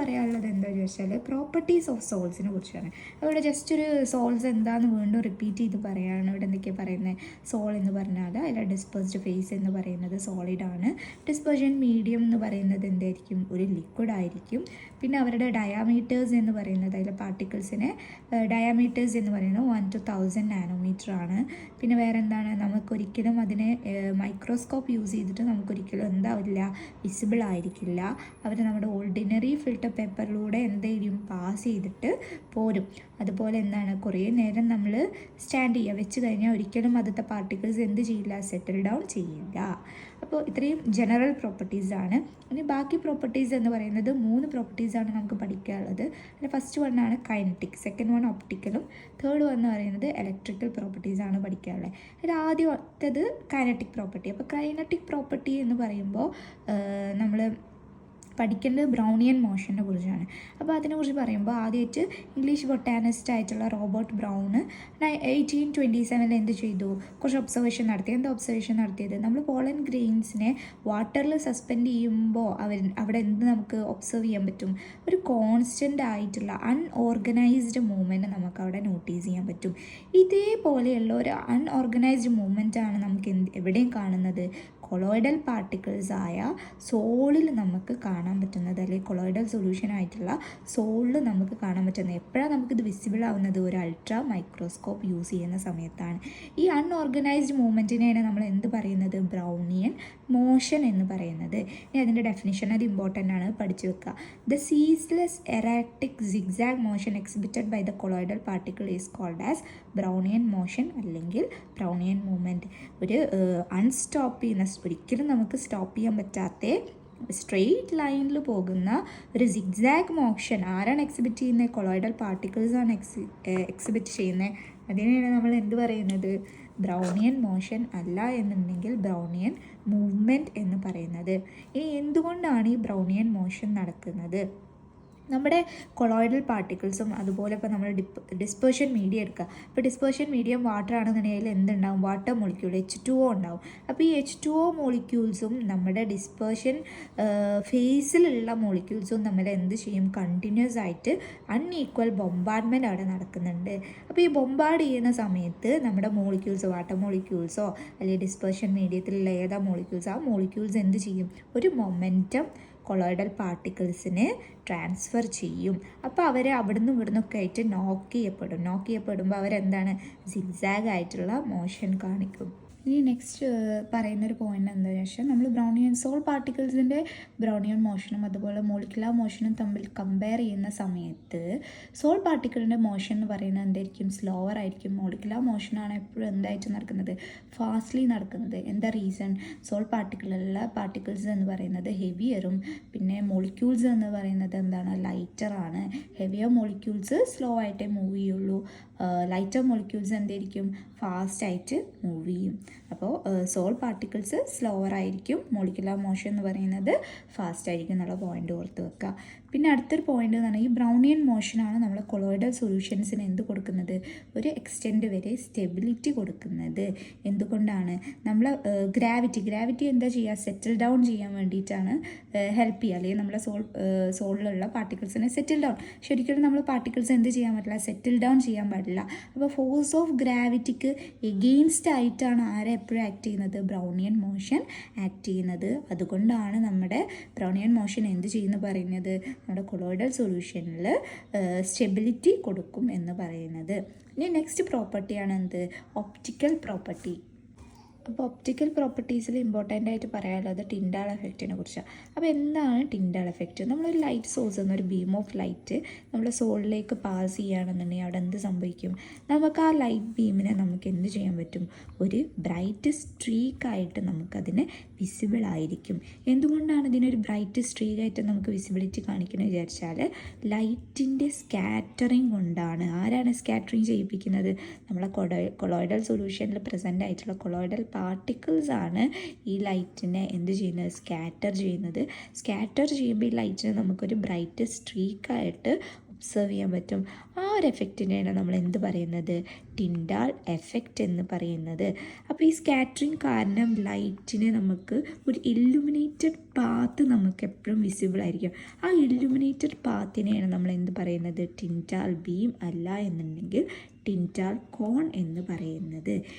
പറയാനുള്ളത് എന്താണെന്ന് ചോദിച്ചാൽ പ്രോപ്പർട്ടീസ് ഓഫ് സോൾസിനെ കുറിച്ചാണ്. അവിടെ ജസ്റ്റ് ഒരു സോൾസ് എന്താണെന്ന് വീണ്ടും റിപ്പീറ്റ് ചെയ്ത് പറയുകയാണ്. ഇവിടെ എന്തൊക്കെയാണ് പറയുന്നത്? സോൾ എന്ന് പറഞ്ഞാൽ അതിലെ ഡിസ്പേഴ്സ്ഡ് ഫേസ് എന്ന് പറയുന്നത് സോളിഡാണ്. ഡിസ്പെർഷൻ മീഡിയം എന്ന് പറയുന്നത് എന്തായിരിക്കും? ഒരു ലിക്വിഡ് ആയിരിക്കും. പിന്നെ അവരുടെ ഡയാമീറ്റേഴ്സ് എന്ന് പറയുന്നത് അതിലെ പാർട്ടിക്കിൾസിനെ ഡയാമീറ്റേഴ്സ് എന്ന് പറയുന്നത് 1 to 1000 നാനോമീറ്റർ ആണ്. പിന്നെ വേറെ എന്താണ്? നമുക്കൊരിക്കലും അതിനെ മൈക്രോസ്കോപ്പ് യൂസ് ചെയ്തിട്ട് നമുക്കൊരിക്കലും എന്താവില്ല, വിസിബിൾ ആയിരിക്കില്ല. അവർ നമ്മുടെ ഓർഡിനറി ഫിൽറ്റർ പേപ്പറിലൂടെ എന്തെങ്കിലും പാസ് ചെയ്തിട്ട് പോരും. അതുപോലെ എന്താണ്, കുറേ നേരം നമ്മൾ സ്റ്റാൻഡ് ചെയ്യുക വെച്ച് കഴിഞ്ഞാൽ ഒരിക്കലും അതിലത്തെ പാർട്ടിക്കിൾസ് എന്ത് ചെയ്യില്ല, സെറ്റിൽ ഡൗൺ ചെയ്യില്ല. അപ്പോൾ ഇത്രയും ജനറൽ പ്രോപ്പർട്ടീസാണ്. ഇനി ബാക്കി പ്രോപ്പർട്ടീസ് എന്ന് പറയുന്നത് 3 പ്രോപ്പർട്ടീസാണ് നമുക്ക് പഠിക്കാനുള്ളത്. അതിൽ ഫസ്റ്റ് വണ്ണാണ് കൈനറ്റിക്, സെക്കൻഡ് വൺ ഒപ്റ്റിക്കലും, തേർഡ് വൺ എന്ന് പറയുന്നത് ഇലക്ട്രിക്കൽ പ്രോപ്പർട്ടീസാണ് പഠിക്കാനുള്ളത്. അതിൽ ആദ്യത്തത് കൈനറ്റിക് പ്രോപ്പർട്ടി. അപ്പോൾ കൈനറ്റിക് പ്രോപ്പർട്ടി എന്ന് പറയുമ്പോൾ നമ്മൾ പഠിക്കേണ്ടത് ബ്രൗണിയൻ മോഷനെ കുറിച്ചാണ്. അപ്പോൾ അതിനെക്കുറിച്ച് പറയുമ്പോൾ ആദ്യമായിട്ട് ഇംഗ്ലീഷ് ബൊട്ടാനിസ്റ്റ് ആയിട്ടുള്ള റോബർട്ട് ബ്രൗണ് 1827 എന്ത് ചെയ്തു? കുറച്ച് ഒബ്സർവേഷൻ നടത്തി. എന്താ ഒബ്സർവേഷൻ നടത്തിയത്? നമ്മൾ പോളൻ ഗ്രെയിൻസിനെ വാട്ടറിൽ സസ്പെൻഡ് ചെയ്യുമ്പോൾ അവിടെ എന്ത് നമുക്ക് ഒബ്സർവ് ചെയ്യാൻ പറ്റും? ഒരു കോൺസ്റ്റൻ്റ് ആയിട്ടുള്ള അൺഓർഗനൈസ്ഡ് മൂവ്മെൻറ്റ് നമുക്ക് അവിടെ നോട്ടീസ് ചെയ്യാൻ പറ്റും. ഇതേപോലെയുള്ള ഒരു അൺഓർഗനൈസ്ഡ് മൂവ്മെൻറ്റാണ് നമുക്ക് എവിടെയും കാണുന്നത്? കൊളോയിഡൽ പാർട്ടിക്കിൾസ് ആയ സോളിൽ നമുക്ക് കാണാൻ പറ്റുന്നത്, അല്ലെങ്കിൽ കൊളോയിഡൽ സൊല്യൂഷൻ ആയിട്ടുള്ള സോളിൽ നമുക്ക് കാണാൻ പറ്റുന്നത്. എപ്പോഴാണ് നമുക്കിത് വിസിബിൾ ആവുന്നത്? ഒരു അൾട്രാ മൈക്രോസ്കോപ്പ് യൂസ് ചെയ്യുന്ന സമയത്താണ്. ഈ അൺഓർഗനൈസ്ഡ് മൂവ്മെൻറ്റിനെയാണ് നമ്മൾ എന്ത് പറയുന്നത്? ബ്രൗണിയൻ മോഷൻ എന്ന് പറയുന്നത്. ഇനി അതിൻ്റെ ഡെഫിനിഷൻ അത് ഇമ്പോർട്ടൻ്റ് ആണ്, പഠിച്ചു വെക്കുക. The ceaseless erratic zigzag motion exhibited by the colloidal particle is called as Brownian motion അല്ലെങ്കിൽ ബ്രൗണിയൻ മൂവ്മെൻറ്റ്. ഒരു അൺസ്റ്റോപ്പ് ചെയ്യുന്ന, ഒരിക്കലും നമുക്ക് സ്റ്റോപ്പ് ചെയ്യാൻ പറ്റാത്ത സ്ട്രെയിറ്റ് ലൈനിൽ പോകുന്ന ഒരു സിഗ്സാഗ് മോഷൻ ആരാണ് എക്സിബിറ്റ് ചെയ്യുന്നത്? കൊളോയിഡൽ പാർട്ടിക്കിൾസാണ് എക്സിബിറ്റ് ചെയ്യുന്നത്. അതിനെയാണ് നമ്മൾ എന്ത് പറയുന്നത്? ബ്രൗണിയൻ മോഷൻ അല്ല എന്നുണ്ടെങ്കിൽ ബ്രൗണിയൻ മൂവ്മെൻറ്റ് എന്ന് പറയുന്നത്. ഇനി എന്തുകൊണ്ടാണ് ഈ ബ്രൗണിയൻ മോഷൻ നടക്കുന്നത്? നമ്മുടെ കൊളോയിഡൽ പാർട്ടിക്കിൾസും അതുപോലെ ഇപ്പോൾ നമ്മൾ ഡിസ്പേർഷൻ മീഡിയം എടുക്കുക. ഇപ്പോൾ ഡിസ്പേർഷൻ മീഡിയം വാട്ടർ ആണെന്നുണ്ടെങ്കിൽ എന്തുണ്ടാവും? വാട്ടർ മോളിക്യൂൾ H2O ഉണ്ടാവും. അപ്പോൾ ഈ H2O മോളിക്യൂൾസും നമ്മുടെ ഡിസ്പേർഷൻ ഫേസിലുള്ള മോളിക്യൂൾസും നമ്മൾ എന്ത് ചെയ്യും? കണ്ടിന്യൂസ് ആയിട്ട് അൺഈക്വൽ ബൊമ്പാർഡ്മെൻറ്റ് അവിടെ നടക്കുന്നുണ്ട്. അപ്പോൾ ഈ ബൊമ്പാർഡ് ചെയ്യുന്ന സമയത്ത് നമ്മുടെ മോളിക്യൂൾസ്, വാട്ടർ മോളിക്യൂൾസോ അല്ലെങ്കിൽ ഡിസ്പേർഷൻ മീഡിയത്തിലുള്ള ഏതാ മോളിക്യൂൾസ്, ആ മോളിക്യൂൾസ് എന്ത് ചെയ്യും? ഒരു മൊമെൻറ്റം കൊളോയിഡൽ പാർട്ടിക്കിൾസിന് ട്രാൻസ്ഫർ ചെയ്യും. അപ്പോൾ അവർ അവിടുന്ന് ഇവിടുന്നൊക്കെ ആയിട്ട് നോക്ക് ചെയ്യപ്പെടുമ്പോൾ അവരെന്താണ്? സിഗ്സാഗ് ആയിട്ടുള്ള മോഷൻ കാണിക്കും. ഇനി നെക്സ്റ്റ് പറയുന്നൊരു പോയിന്റ് എന്താണെന്ന് വെച്ചാൽ നമ്മൾ ബ്രൗണിയൻ സോൾ പാർട്ടിക്കിൾസിൻ്റെ ബ്രൗണിയൻ മോഷനും അതുപോലെ മോളിക്കുലാർ മോഷനും തമ്മിൽ കമ്പയർ ചെയ്യുന്ന സമയത്ത് സോൾ പാർട്ടിക്കിളിൻ്റെ മോഷൻ എന്ന് പറയുന്നത് എന്തായിരിക്കും? സ്ലോവർ ആയിരിക്കും. മോളിക്കുലാർ മോഷനാണ് എപ്പോഴും എന്തായിട്ട് നടക്കുന്നത്? ഫാസ്റ്റ്ലി നടക്കുന്നത്. എന്താ റീസൺ? സോൾ പാർട്ടിക്കിളിലുള്ള പാർട്ടിക്കിൾസ് എന്ന് പറയുന്നത് ഹെവിയറും പിന്നെ മോളിക്യൂൾസ് എന്ന് പറയുന്നത് എന്താണ്? ലൈറ്ററാണ്. ഹെവിയർ മോളിക്യൂൾസ് സ്ലോ ആയിട്ടേ മൂവ് ചെയ്യുള്ളൂ. ലൈറ്റർ മോളിക്യൂൾസ് എന്തായിരിക്കും? ഫാസ്റ്റായിട്ട് മൂവ് ചെയ്യും. അപ്പോൾ സോൾ പാർട്ടിക്കിൾസ് സ്ലോവർ ആയിരിക്കും, മോളിക്കുലാർ മോഷൻ എന്ന് പറയുന്നത് ഫാസ്റ്റ് ആയിരിക്കും എന്നുള്ള പോയിന്റ് ഓർത്ത് വെക്കുക. പിന്നെ അടുത്തൊരു പോയിന്റ് എന്ന് പറഞ്ഞാൽ ഈ ബ്രൗണിയൻ മോഷനാണ് നമ്മൾ കൊളോയിഡൽ സൊല്യൂഷൻസിന് എന്ത് കൊടുക്കുന്നത്? ഒരു എക്സ്റ്റെൻഡ് വരെ സ്റ്റെബിലിറ്റി കൊടുക്കുന്നത്. എന്തുകൊണ്ടാണ്? നമ്മൾ ഗ്രാവിറ്റി എന്താ ചെയ്യുക? സെറ്റിൽ ഡൗൺ ചെയ്യാൻ വേണ്ടിയിട്ടാണ് ഹെൽപ്പ് ചെയ്യുക, അല്ലെങ്കിൽ നമ്മളെ സോളിലുള്ള പാർട്ടിക്കിൾസിനെ സെറ്റിൽ ഡൗൺ. ശരിക്കും നമ്മൾ പാർട്ടിക്കിൾസ് എന്ത് ചെയ്യാൻ പറ്റില്ല? സെറ്റിൽ ഡൗൺ ചെയ്യാൻ പാടില്ല. അപ്പോൾ ഫോഴ്സ് ഓഫ് ഗ്രാവിറ്റിക്ക് എഗെയിൻസ്റ്റ് ആയിട്ടാണ് ആരെ എപ്പോഴും ആക്ട് ചെയ്യുന്നത്? ബ്രൗണിയൻ മോഷൻ ആക്ട് ചെയ്യുന്നത്. അതുകൊണ്ടാണ് നമ്മുടെ ബ്രൗണിയൻ മോഷൻ എന്ത് ചെയ്യുന്നു പറയുന്നത്? നമ്മുടെ കൊളോയിഡൽ സൊല്യൂഷനിൽ സ്റ്റെബിലിറ്റി കൊടുക്കും എന്ന് പറയുന്നത്. ഇനി നെക്സ്റ്റ് പ്രോപ്പർട്ടിയാണ് എന്ത്? Optical property. അപ്പോൾ ഒപ്റ്റിക്കൽ പ്രോപ്പർട്ടീസിൽ ഇമ്പോർട്ടൻ്റ് ആയിട്ട് പറയാനുള്ളത് ടിൻഡാൾ എഫക്റ്റിനെ കുറിച്ചാണ്. അപ്പോൾ എന്താണ് ടിൻഡാൾ എഫക്റ്റ്? നമ്മളൊരു ലൈറ്റ് സോഴ്സ് എന്നൊരു ബീം ഓഫ് ലൈറ്റ് നമ്മുടെ സോളിലേക്ക് പാസ് ചെയ്യുകയാണെന്നുണ്ടെങ്കിൽ അവിടെ എന്ത് സംഭവിക്കും? നമുക്ക് ആ ലൈറ്റ് ബീമിനെ നമുക്ക് എന്ത് ചെയ്യാൻ പറ്റും? ഒരു ബ്രൈറ്റ് സ്ട്രീക്കായിട്ട് നമുക്കതിനെ വിസിബിൾ ആയിരിക്കും. എന്തുകൊണ്ടാണ് ഇതിനൊരു ബ്രൈറ്റ് സ്ട്രീക്കായിട്ട് നമുക്ക് വിസിബിലിറ്റി കാണിക്കുന്നത് വിചാരിച്ചാൽ ലൈറ്റിൻ്റെ സ്കാറ്ററിങ് കൊണ്ടാണ്. ആരാണ് സ്കാറ്ററിങ് ചെയ്യിപ്പിക്കുന്നത്? നമ്മളെ കൊളോയിഡൽ സൊല്യൂഷനിൽ പ്രസൻ്റ് ആയിട്ടുള്ള കൊളോയിഡൽ പാർട്ടിക്കിൾസ് ആണ് ഈ ലൈറ്റിനെ എന്ത് ചെയ്യുന്നത്? സ്കാറ്റർ ചെയ്യുന്നത്. സ്കാറ്റർ ചെയ്യുമ്പോൾ ഈ ലൈറ്റിനെ നമുക്കൊരു ബ്രൈറ്റ് സ്ട്രീക്കായിട്ട് ഒബ്സർവ് ചെയ്യാൻ പറ്റും. ആ ഒരു എഫക്റ്റിനെയാണ് നമ്മൾ എന്ത് പറയുന്നത്, ടിൻഡാൽ എഫക്റ്റ് എന്ന് പറയുന്നത്. അപ്പോൾ ഈ സ്കാറ്ററിങ് കാരണം ലൈറ്റിന് നമുക്ക് ഒരു ഇല്ലുമിനേറ്റഡ് പാത്ത് നമുക്ക് എപ്പോഴും വിസിബിൾ ആയിരിക്കും. ആ ഇല്ലുമിനേറ്റഡ് പാത്തിനെയാണ് നമ്മൾ എന്ത് പറയുന്നത്, ടിൻഡാൽ ബീം. അല്ല എന്നുണ്ടെങ്കിൽ ടിൻഡാൽ കോൺ എന്ന് പറയുന്നത്.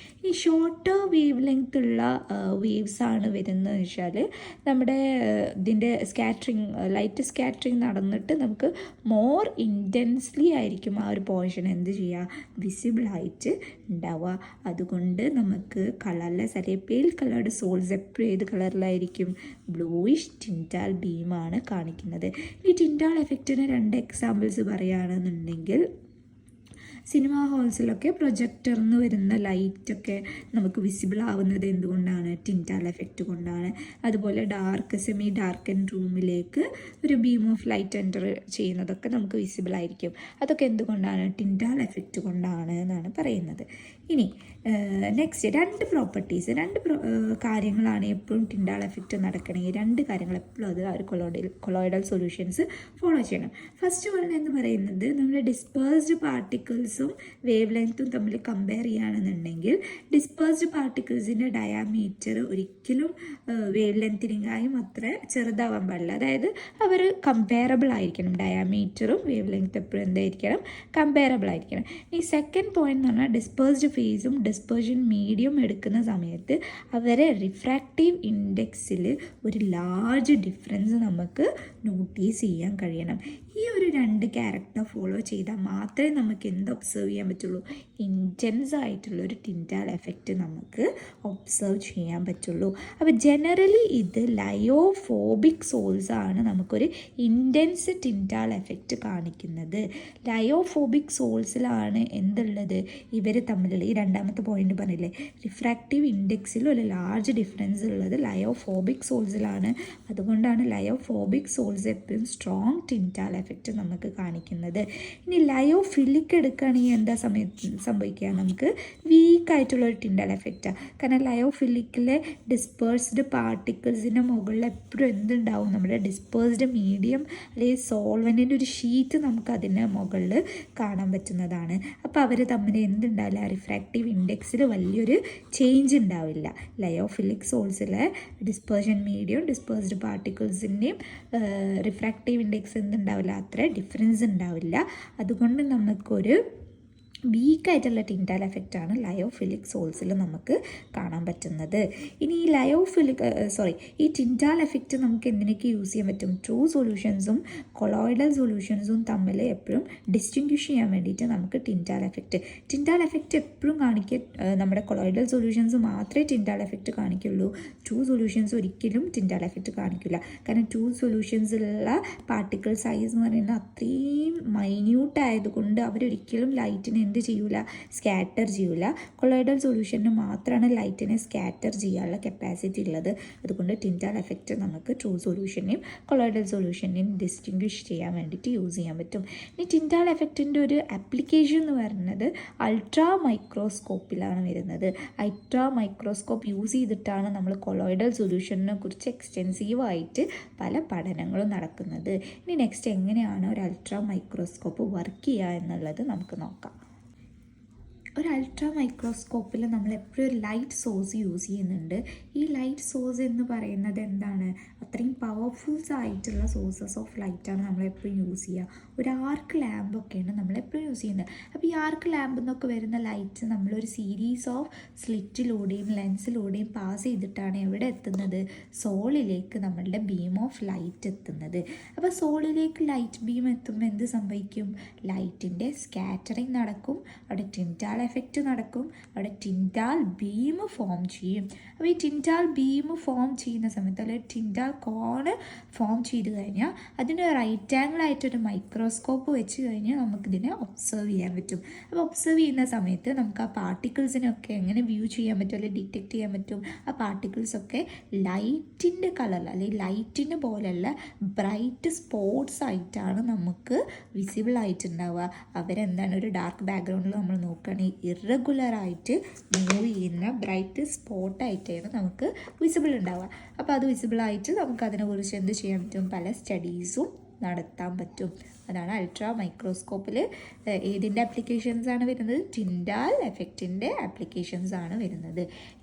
ഈ ഷോർട്ടർ വേവ് ലെങ്ത് ഉള്ള വേവ്സാണ് വരുന്നതെന്ന് വെച്ചാൽ നമ്മുടെ ഇതിൻ്റെ ലൈറ്റ് സ്കാറ്ററിങ് നടന്നിട്ട് നമുക്ക് മോർ ഇൻറ്റൻസ്ലി ആയിരിക്കും ആ ഒരു പോർഷൻ എന്ത് ചെയ്യുക, വിസിബിളായിട്ട് ഉണ്ടാവുക. അതുകൊണ്ട് നമുക്ക് കളർലെസ് അല്ലെങ്കിൽ പേൽ കളർഡ് സോൾസ് എപ്പോഴും ഏത് കളറിലായിരിക്കും, ബ്ലൂയിഷ് ടിൻഡാൽ ബീമാണ് കാണിക്കുന്നത്. ഈ ടിൻഡാൽ എഫക്റ്റിന് 2 എക്സാമ്പിൾസ് പറയുകയാണെന്നുണ്ടെങ്കിൽ, സിനിമാ ഹാൾസിലൊക്കെ പ്രൊജക്ടറിൽ നിന്ന് വരുന്ന ലൈറ്റൊക്കെ നമുക്ക് വിസിബിൾ ആവുന്നത് എന്തുകൊണ്ടാണ്, ടിൻഡാൽ എഫക്റ്റ് കൊണ്ടാണ്. അതുപോലെ സെമി ഡാർക്കൻ റൂമിലേക്ക് ഒരു ബീം ഓഫ് ലൈറ്റ് എൻ്റർ ചെയ്യുന്നതൊക്കെ നമുക്ക് വിസിബിൾ ആയിരിക്കും. അതൊക്കെ എന്തുകൊണ്ടാണ്, ടിൻഡാൽ എഫക്റ്റ് കൊണ്ടാണ് എന്നാണ് പറയുന്നത്. ഇനി നെക്സ്റ്റ് 2 പ്രോപ്പർട്ടീസ്, 2 കാര്യങ്ങളാണ് എപ്പോഴും ടിൻഡാൽ എഫക്റ്റ് നടക്കണമെങ്കിൽ 2 കാര്യങ്ങൾ എപ്പോഴും അത് ആ ഒരു കൊളോയിഡൽ സൊല്യൂഷൻസ് ഫോളോ ചെയ്യണം. ഫസ്റ്റ് വൺ എന്ന് പറയുന്നത്, നമ്മുടെ ഡിസ്പേഴ്സ്ഡ് പാർട്ടിക്കിൾസും വേവ് ലെങ്ത്തും തമ്മിൽ കമ്പയർ ചെയ്യുകയാണെന്നുണ്ടെങ്കിൽ ഡിസ്പേഴ്സ്ഡ് പാർട്ടിക്കിൾസിൻ്റെ ഡയാമീറ്റർ ഒരിക്കലും വേവ് ലെങ്ത്തിനെക്കാളും അത്ര ചെറുതാവാൻ പാടില്ല. അതായത് അവർ കമ്പയറബിൾ ആയിരിക്കണം, ഡയാമീറ്ററും വേവ് ലെങ്ത്ത് എപ്പോഴും എന്തായിരിക്കണം, കമ്പയറബിൾ ആയിരിക്കണം. ഈ സെക്കൻഡ് പോയിന്റ് എന്ന് പറഞ്ഞാൽ ഡിസ്പേഴ്സ്ഡ് ഫേസും ഡിസ്പെർഷൻ മീഡിയം എടുക്കുന്ന സമയത്ത് അവരെ റിഫ്രാക്റ്റീവ് ഇൻഡെക്സിൽ ഒരു ലാർജ് ഡിഫറൻസ് നമുക്ക് നോട്ടീസ് ചെയ്യാൻ കഴിയണം. ഈ ഒരു 2 ക്യാരക്ടർ ഫോളോ ചെയ്താൽ മാത്രമേ നമുക്ക് എന്ത് ഒബ്സർവ് ചെയ്യാൻ പറ്റുള്ളൂ, ഇൻറ്റൻസ് ആയിട്ടുള്ളൊരു ടിൻഡാൽ എഫക്റ്റ് നമുക്ക് ഒബ്സർവ് ചെയ്യാൻ പറ്റുള്ളൂ. അപ്പോൾ ജനറലി ഇത് ലയോഫോബിക് സോൾസ് ആണ് നമുക്കൊരു ഇൻറ്റൻസ് ടിൻഡാൽ എഫക്റ്റ് കാണിക്കുന്നത്. ലയോഫോബിക് സോൾസിലാണ് എന്തുള്ളത്, ഇവർ തമ്മിലുള്ള ഈ 2ാമത്തെ പോയിന്റ് പറഞ്ഞില്ലേ, റിഫ്രാക്റ്റീവ് ഇൻഡെക്സിൽ ഒരു ലാർജ് ഡിഫറൻസ് ഉള്ളത് ലയോഫോബിക് സോൾസിലാണ്. അതുകൊണ്ടാണ് ലയോഫോബിക് സോൾസ് എപ്പോഴും സ്ട്രോങ് ടിൻഡാൽ എഫക്റ്റ് നമുക്ക് കാണിക്കുന്നത്. ഇനി ലയോഫിലിക് എടുക്കുകയാണെങ്കിൽ എന്താ സംഭവിക്കുക, നമുക്ക് വീക്കായിട്ടുള്ളൊരു ടിൻഡാൽ എഫക്റ്റാണ്. കാരണം ലയോഫിലിക്കിലെ ഡിസ്പേഴ്സ്ഡ് പാർട്ടിക്കിൾസിൻ്റെ മുകളിൽ എപ്പോഴും എന്തുണ്ടാവും, നമ്മുടെ ഡിസ്പേഴ്സ്ഡ് മീഡിയം അല്ലെങ്കിൽ സോൾവെൻറ്റിൻ്റെ ഒരു ഷീറ്റ് നമുക്ക് അതിൻ്റെ മുകളിൽ കാണാൻ പറ്റുന്നതാണ്. അപ്പോൾ അവർ തമ്മിൽ എന്തുണ്ടാവില്ല, റിഫ്രാക്റ്റീവ് ഇൻഡെക്സിൽ വലിയൊരു ചേഞ്ച് ഉണ്ടാവില്ല. ലയോഫിലിക് സോൾസിലെ ഡിസ്പേർഷൻ മീഡിയം ഡിസ്പേഴ്സ്ഡ് പാർട്ടിക്കിൾസിൻ്റെയും റിഫ്രാക്റ്റീവ് ഇൻഡെക്സ് എന്തുണ്ടാവില്ല, അത്ര ഡിഫറൻസ് ഉണ്ടാവില്ല. അതുകൊണ്ട് നമുക്കൊരു വീക്കായിട്ടുള്ള ടിൻഡാൽ എഫക്റ്റാണ് ലയോഫിലിക് സോൾസിൽ നമുക്ക് കാണാൻ പറ്റുന്നത്. ഇനി ഈ ടിൻഡാൽ എഫക്റ്റ് നമുക്ക് എന്തിനൊക്കെ യൂസ് ചെയ്യാൻ പറ്റും, ട്രൂ സൊല്യൂഷൻസും കൊളോയിഡൽ സൊല്യൂഷൻസും തമ്മിൽ എപ്പോഴും ഡിസ്റ്റിങ്ക്വിഷ് ചെയ്യാൻ വേണ്ടിയിട്ട് നമുക്ക് ടിൻഡാൽ എഫക്റ്റ് എപ്പോഴും നമ്മുടെ കൊളോയിഡൽ സൊല്യൂഷൻസ് മാത്രമേ ടിൻഡാൽ എഫക്റ്റ് കാണിക്കുള്ളൂ. ട്രൂ സൊല്യൂഷൻസ് ഒരിക്കലും ടിൻഡാൽ എഫക്റ്റ് കാണിക്കില്ല. കാരണം ട്രൂ സൊല്യൂഷൻസിലുള്ള പാർട്ടിക്കിൾ സൈസ് എന്ന് പറയുന്നത് അത്രയും മൈന്യൂട്ട് ആയതുകൊണ്ട് അവരൊരിക്കലും ലൈറ്റിനെ എന്ത് ചെയ്യൂല, സ്കാറ്റർ ചെയ്യൂല. കൊളോയിഡൽ സൊല്യൂഷന് മാത്രമാണ് ലൈറ്റിനെ സ്കാറ്റർ ചെയ്യാനുള്ള കപ്പാസിറ്റി ഉള്ളത്. അതുകൊണ്ട് ടിൻഡാൽ എഫക്റ്റ് നമുക്ക് ട്രൂ സൊല്യൂഷനെയും കൊളോയിഡൽ സൊല്യൂഷനെയും ഡിസ്റ്റിങ്ക്വിഷ് ചെയ്യാൻ വേണ്ടിയിട്ട് യൂസ് ചെയ്യാൻ പറ്റും. ഇനി ടിൻഡാൽ എഫക്റ്റിൻ്റെ ഒരു ആപ്ലിക്കേഷൻ എന്ന് പറയുന്നത് അൾട്രാ മൈക്രോസ്കോപ്പിലാണ് വരുന്നത്. അൾട്രാ മൈക്രോസ്കോപ്പ് യൂസ് ചെയ്തിട്ടാണ് നമ്മൾ കൊളോയിഡൽ സൊല്യൂഷനെ കുറിച്ച് എക്സ്റ്റെൻസീവായിട്ട് പല പഠനങ്ങളും നടക്കുന്നത്. ഇനി നെക്സ്റ്റ് എങ്ങനെയാണ് ഒരു അൾട്രാ മൈക്രോസ്കോപ്പ് വർക്ക് ചെയ്യുക എന്നുള്ളത് നമുക്ക് നോക്കാം. ഒരു അൾട്രാ മൈക്രോസ്കോപ്പിൽ നമ്മൾ എപ്പോഴും ഒരു ലൈറ്റ് സോഴ്സ് യൂസ് ചെയ്യുന്നുണ്ട്. ഈ ലൈറ്റ് സോഴ്സ് എന്ന് പറയുന്നത് എന്താണ്, അത്രയും പവർഫുൾസ് ആയിട്ടുള്ള സോഴ്സസ് ഓഫ് ലൈറ്റാണ് നമ്മളെപ്പോഴും യൂസ് ചെയ്യുക. ഒരു ആർക്ക് ലാമ്പൊക്കെയാണ് നമ്മളെപ്പോഴും യൂസ് ചെയ്യുന്നത്. അപ്പോൾ ഈ ആർക്ക് ലാമ്പിൽ നിന്നൊക്കെ വരുന്ന ലൈറ്റ് നമ്മളൊരു സീരീസ് ഓഫ് സ്ലിറ്റിലൂടെയും ലെൻസിലൂടെയും പാസ് ചെയ്തിട്ടാണ് എവിടെ എത്തുന്നത്, സോളിലേക്ക് നമ്മളുടെ ബീം ഓഫ് ലൈറ്റ് എത്തുന്നത്. അപ്പോൾ സോളിലേക്ക് ലൈറ്റ് ബീം എത്തുമ്പോൾ എന്ത് സംഭവിക്കും, ലൈറ്റിൻ്റെ സ്കാറ്ററിങ് നടക്കും, അവിടെ ടിൻഡാൽ എഫക്റ്റ് നടക്കും, അവിടെ ടിൻഡാൽ ബീം ഫോം ചെയ്യും. അപ്പോൾ ഈ ടിൻഡാൽ ബീം ഫോം ചെയ്യുന്ന സമയത്ത് അല്ലെങ്കിൽ ടിൻഡാൽ കോണ് ഫോം ചെയ്ത് കഴിഞ്ഞാൽ അതിന് റൈറ്റ് ആംഗിൾ ആയിട്ടൊരു മൈക്രോസ്കോപ്പ് വെച്ച് കഴിഞ്ഞാൽ നമുക്കിതിനെ ഒബ്സർവ് ചെയ്യാൻ പറ്റും. അപ്പോൾ ഒബ്സർവ് ചെയ്യുന്ന സമയത്ത് നമുക്ക് ആ പാർട്ടിക്കിൾസിനൊക്കെ എങ്ങനെ വ്യൂ ചെയ്യാൻ പറ്റും അല്ലെങ്കിൽ ഡിറ്റക്റ്റ് ചെയ്യാൻ പറ്റും. ആ പാർട്ടിക്കിൾസൊക്കെ ലൈറ്റിൻ്റെ കളറിൽ അല്ലെങ്കിൽ ലൈറ്റിൻ്റെ പോലെയുള്ള ബ്രൈറ്റ് സ്പോട്ട്സ് ആയിട്ടാണ് നമുക്ക് വിസിബിൾ ആയിട്ടുണ്ടാവുക. അവരെന്താണ് ഒരു ഡാർക്ക് ബാക്ക്ഗ്രൗണ്ടിൽ നമ്മൾ നോക്കുകയാണെങ്കിൽ ഇറഗുലറായിട്ട് മൂവ് ചെയ്യുന്ന ബ്രൈറ്റ് സ്പോട്ടായിട്ടാണ് നമുക്ക് വിസിബിൾ ഉണ്ടാവുക. അപ്പോൾ അത് വിസിബിളായിട്ട് നമുക്ക് അതിനെക്കുറിച്ച് എന്ത് ചെയ്യാൻ പറ്റും, പല സ്റ്റഡീസും നടത്താൻ പറ്റും. അതാണ് അൾട്രാ മൈക്രോസ്കോപ്പിൽ ഏതിൻ്റെ ആപ്ലിക്കേഷൻസ് ആണ് വരുന്നത്? ടിൻഡാൽ എഫക്റ്റിൻ്റെ ആപ്ലിക്കേഷൻസ് ആണ് വരുന്നത്.